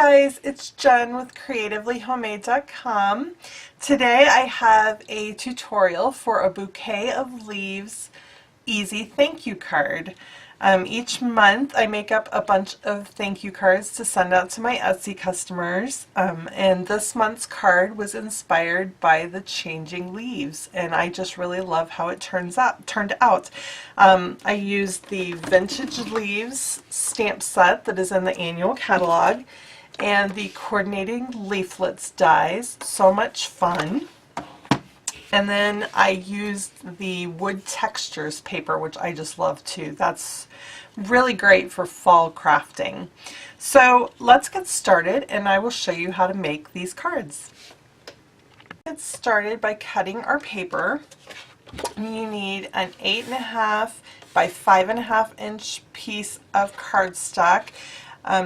guys, it's Jen with creativelyhomemade.com. Today I have a tutorial for a bouquet of leaves easy thank you card. Each month I make up a bunch of thank you cards to send out to my Etsy customers, and this month's card was inspired by the changing leaves, and I just really love how it turned out. I used the Vintage Leaves stamp set that is in the annual catalog and the coordinating leaflets dies. So much fun. And then I used the wood textures paper, which I just love too. That's really great for fall crafting. So let's get started and I will show you how to make these cards. Get started by cutting our paper. You need an 8.5 by 5.5 inch piece of cardstock.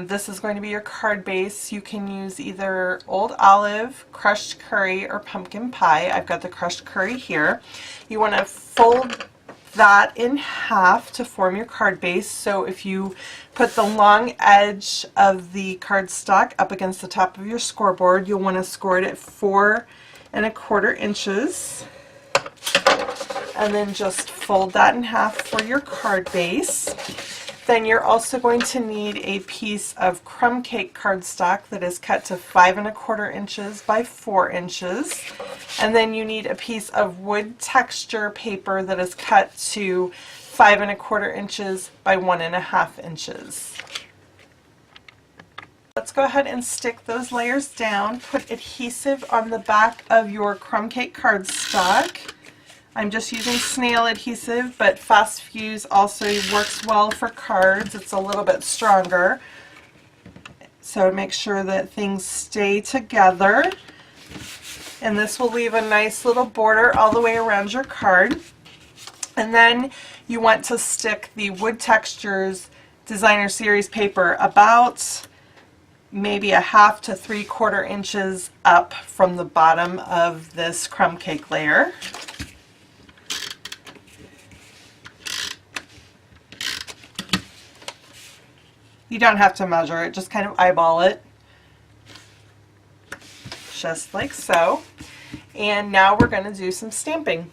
This is going to be your card base. You can use either old olive, crushed curry, or pumpkin pie. I've got the crushed curry here. You want to fold that in half to form your card base. So if you put the long edge of the cardstock up against the top of your scoreboard, you'll want to score it at 4¼ inches. And then just fold that in half for your card base. Then you're also going to need a piece of crumb cake cardstock that is cut to 5¼ inches by 4 inches. And then you need a piece of wood texture paper that is cut to 5¼ inches by 1½ inches. Let's go ahead and stick those layers down. Put adhesive on the back of your crumb cake cardstock. I'm just using snail adhesive, but Fast Fuse also works well for cards. It's a little bit stronger. So make sure that things stay together. And this will leave a nice little border all the way around your card. And then you want to stick the Wood Textures Designer Series paper about maybe 1/2 to 3/4 inches up from the bottom of this crumb cake layer. You don't have to measure it, just kind of eyeball it, just like so. And now we're going to do some stamping.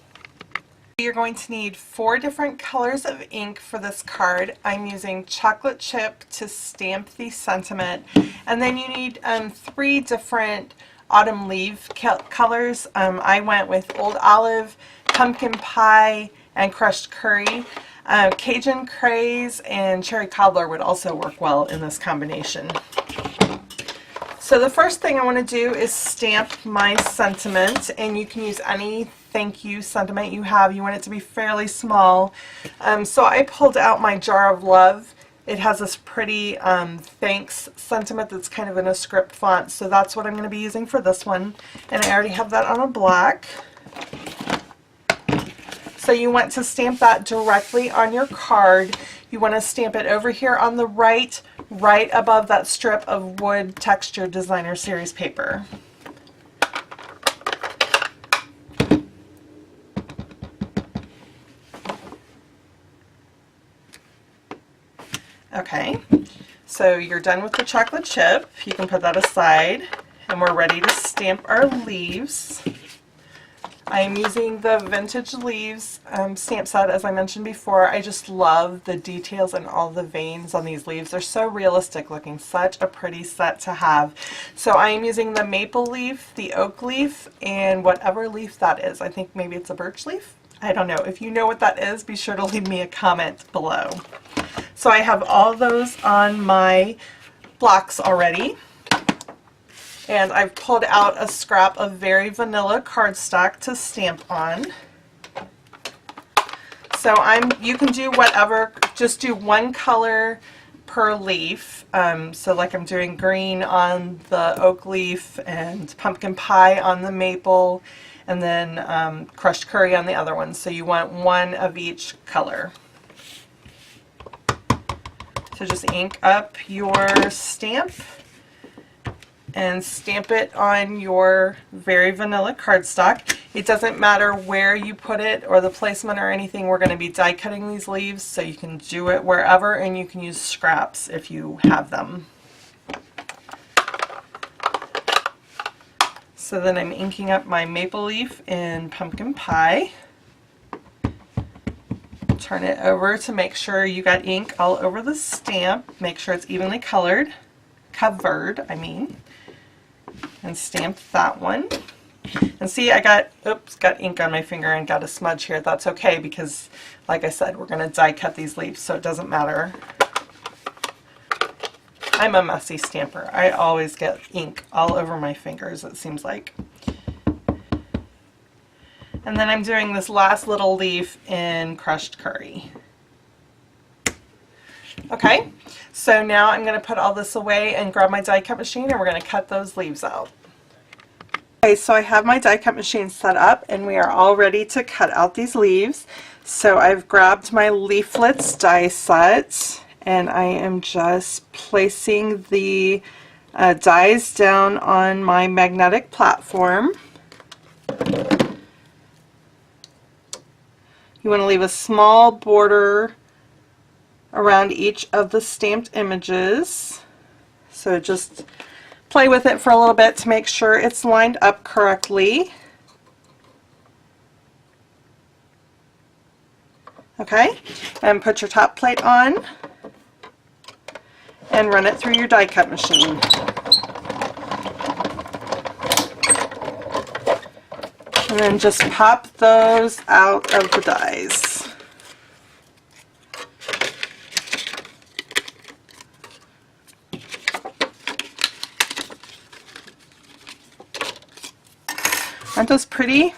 You're going to need 4 different colors of ink for this card. I'm using chocolate chip to stamp the sentiment, and then you need 3 different autumn leaf colors. I went with old olive, pumpkin pie, and crushed curry. Cajun Craze and Cherry Cobbler would also work well in this combination. So the first thing I want to do is stamp my sentiment, and you can use any thank you sentiment you have. You want it to be fairly small. So I pulled out my Jar of Love. It has this pretty thanks sentiment that's kind of in a script font, so that's what I'm going to be using for this one. And I already have that on a black. So you want to stamp that directly on your card. You want to stamp it over here on the right above that strip of Wood Texture Designer Series paper. Okay, so you're done with the chocolate chip. You can put that aside, and we're ready to stamp our leaves. I am using the Vintage Leaves stamp set, as I mentioned before. I just love the details and all the veins on these leaves. They're so realistic looking, such a pretty set to have. So I am using the maple leaf, the oak leaf, and whatever leaf that is. I think maybe it's a birch leaf? I don't know. If you know what that is, be sure to leave me a comment below. So I have all those on my blocks already. And I've pulled out a scrap of very vanilla cardstock to stamp on. So you can do whatever, just do 1 color per leaf. So like I'm doing green on the oak leaf and pumpkin pie on the maple, and then crushed curry on the other one. So you want 1 of each color. So just ink up your stamp and stamp it on your very vanilla cardstock. It doesn't matter where you put it or the placement or anything. We're going to be die cutting these leaves, so you can do it wherever, and you can use scraps if you have them. So then I'm inking up my maple leaf in pumpkin pie. Turn it over to make sure you got ink all over the stamp. Make sure it's evenly covered, I mean. And stamp that one. And see, I got ink on my finger and got a smudge here. That's okay because, like I said, we're going to die cut these leaves, so it doesn't matter. I'm a messy stamper. I always get ink all over my fingers, it seems like. And then I'm doing this last little leaf in crushed curry. Okay, so now I'm going to put all this away and grab my die cut machine, and we're going to cut those leaves out. Okay, so I have my die cut machine set up and we are all ready to cut out these leaves. So I've grabbed my leaflets die set and I am just placing the dies down on my magnetic platform. You want to leave a small border around each of the stamped images. So just play with it for a little bit to make sure it's lined up correctly. Okay, and put your top plate on and run it through your die cut machine. And then just pop those out of the dies. Aren't those pretty?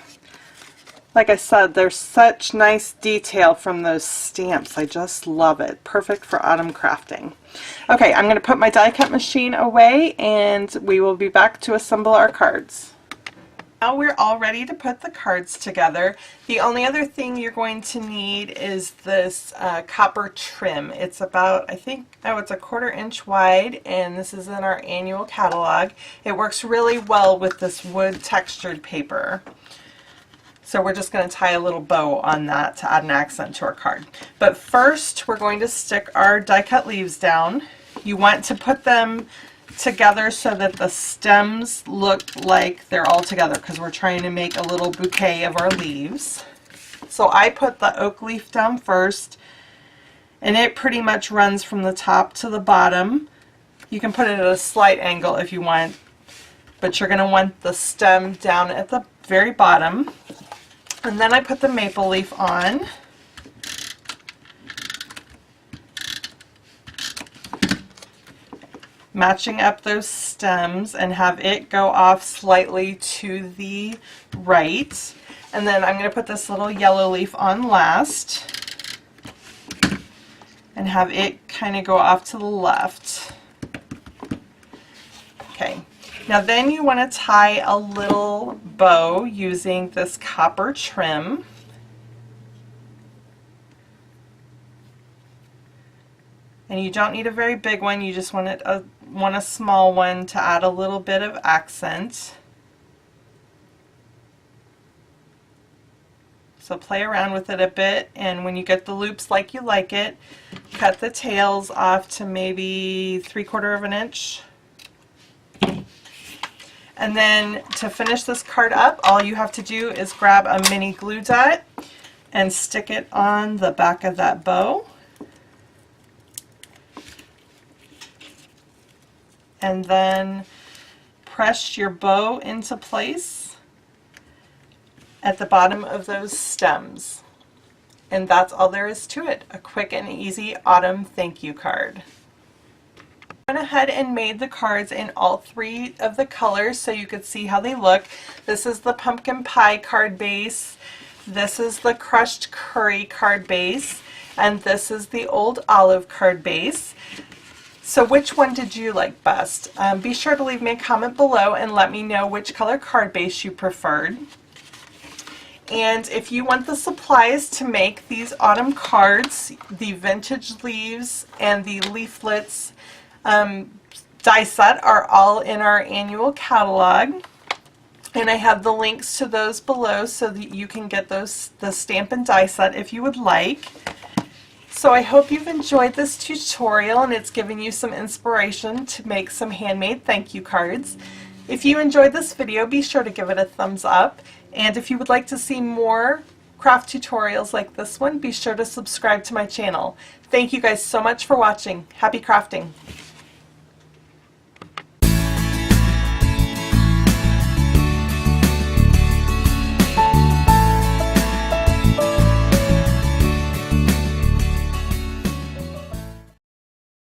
Like I said, there's such nice detail from those stamps. I just love it. Perfect for autumn crafting. Okay, I'm going to put my die cut machine away and we will be back to assemble our cards. Now we're all ready to put the cards together. The only other thing you're going to need is this copper trim. It's about, I think, oh, it's a 1/4 inch wide, and this is in our annual catalog. It works really well with this wood textured paper. So we're just going to tie a little bow on that to add an accent to our card. But first we're going to stick our die cut leaves down. You want to put them together so that the stems look like they're all together because we're trying to make a little bouquet of our leaves. So I put the oak leaf down first, and it pretty much runs from the top to the bottom. You can put it at a slight angle if you want, but you're going to want the stem down at the very bottom. And then I put the maple leaf on. Matching up those stems and have it go off slightly to the right. And then I'm going to put this little yellow leaf on last and have it kind of go off to the left. Okay, now then you want to tie a little bow using this copper trim. And you don't need a very big one, you just want a small one to add a little bit of accent. So play around with it a bit, and when you get the loops like you like it, cut the tails off to maybe 3/4 inch. And then to finish this card up, all you have to do is grab a mini glue dot and stick it on the back of that bow. And then press your bow into place at the bottom of those stems. And that's all there is to it. A quick and easy autumn thank you card. I went ahead and made the cards in all 3 of the colors so you could see how they look. This is the pumpkin pie card base, this is the crushed curry card base, and this is the old olive card base. So which one did you like best? Be sure to leave me a comment below and let me know which color card base you preferred. And if you want the supplies to make these autumn cards, the vintage leaves and the leaflets die set are all in our annual catalog. And I have the links to those below so that you can get the Stampin' die set if you would like. So I hope you've enjoyed this tutorial and it's given you some inspiration to make some handmade thank you cards. If you enjoyed this video, be sure to give it a thumbs up, and if you would like to see more craft tutorials like this one, be sure to subscribe to my channel. Thank you guys so much for watching. Happy crafting!